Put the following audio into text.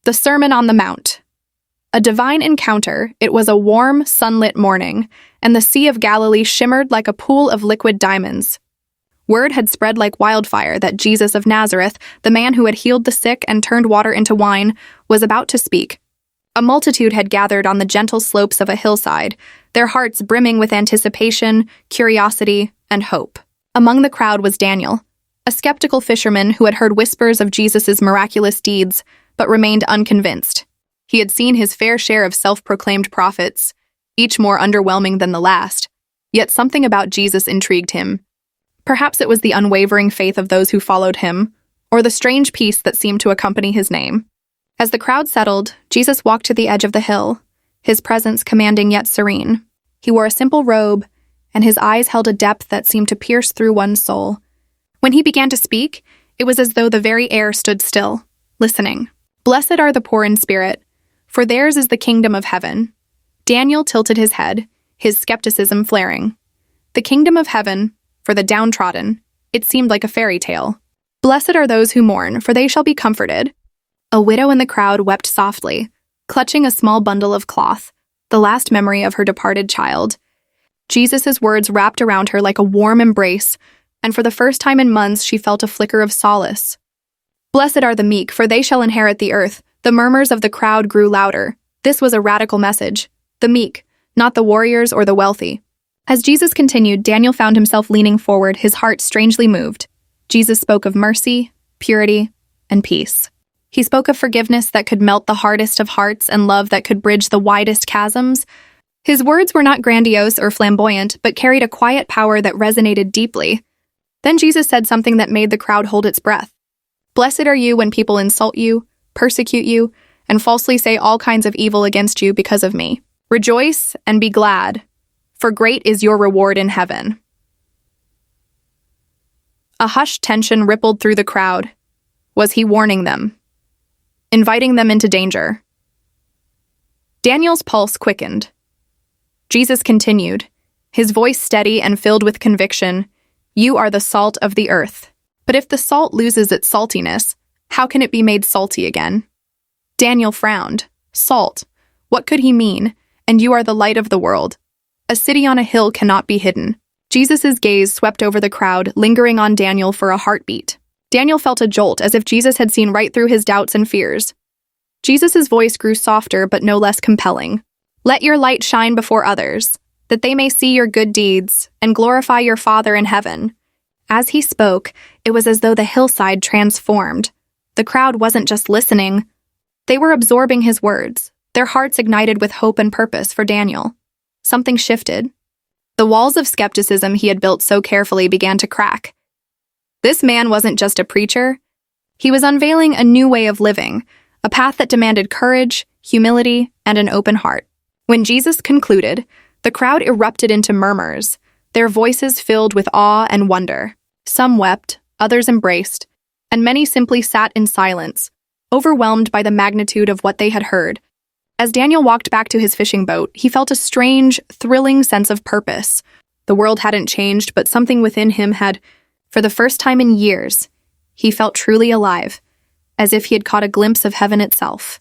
The Sermon on the Mount. A divine encounter, it was a warm, sunlit morning, and the Sea of Galilee shimmered like a pool of liquid diamonds. Word had spread like wildfire that Jesus of Nazareth, the man who had healed the sick and turned water into wine, was about to speak. A multitude had gathered on the gentle slopes of a hillside, their hearts brimming with anticipation, curiosity, and hope. Among the crowd was Daniel, a skeptical fisherman who had heard whispers of Jesus' miraculous deeds, but remained unconvinced. He had seen his fair share of self-proclaimed prophets, each more underwhelming than the last, yet something about Jesus intrigued him. Perhaps it was the unwavering faith of those who followed him, or the strange peace that seemed to accompany his name. As the crowd settled, Jesus walked to the edge of the hill, his presence commanding yet serene. He wore a simple robe, and his eyes held a depth that seemed to pierce through one's soul. When he began to speak, it was as though the very air stood still, listening. "Blessed are the poor in spirit, for theirs is the kingdom of heaven." Daniel tilted his head, his skepticism flaring. The kingdom of heaven, for the downtrodden, it seemed like a fairy tale. "Blessed are those who mourn, for they shall be comforted." A widow in the crowd wept softly, clutching a small bundle of cloth, the last memory of her departed child. Jesus' words wrapped around her like a warm embrace, and for the first time in months she felt a flicker of solace. "Blessed are the meek, for they shall inherit the earth." The murmurs of the crowd grew louder. This was a radical message. The meek, not the warriors or the wealthy. As Jesus continued, Daniel found himself leaning forward, his heart strangely moved. Jesus spoke of mercy, purity, and peace. He spoke of forgiveness that could melt the hardest of hearts and love that could bridge the widest chasms. His words were not grandiose or flamboyant, but carried a quiet power that resonated deeply. Then Jesus said something that made the crowd hold its breath. "Blessed are you when people insult you, persecute you, and falsely say all kinds of evil against you because of me. Rejoice and be glad, for great is your reward in heaven." A hushed tension rippled through the crowd. Was he warning them? Inviting them into danger? Daniel's pulse quickened. Jesus continued, his voice steady and filled with conviction. "You are the salt of the earth. But if the salt loses its saltiness, how can it be made salty again?" Daniel frowned. Salt. What could he mean? "And you are the light of the world." A city on a hill cannot be hidden. Jesus' gaze swept over the crowd, lingering on Daniel for a heartbeat. Daniel felt a jolt, as if Jesus had seen right through his doubts and fears. Jesus' voice grew softer but no less compelling. "Let your light shine before others, that they may see your good deeds and glorify your Father in heaven." As he spoke, it was as though the hillside transformed. The crowd wasn't just listening. They were absorbing his words, their hearts ignited with hope and purpose for Daniel. Something shifted. The walls of skepticism he had built so carefully began to crack. This man wasn't just a preacher. He was unveiling a new way of living, a path that demanded courage, humility, and an open heart. When Jesus concluded, the crowd erupted into murmurs, their voices filled with awe and wonder. Some wept, others embraced, and many simply sat in silence, overwhelmed by the magnitude of what they had heard. As Daniel walked back to his fishing boat, he felt a strange, thrilling sense of purpose. The world hadn't changed, but something within him had, for the first time in years, he felt truly alive, as if he had caught a glimpse of heaven itself.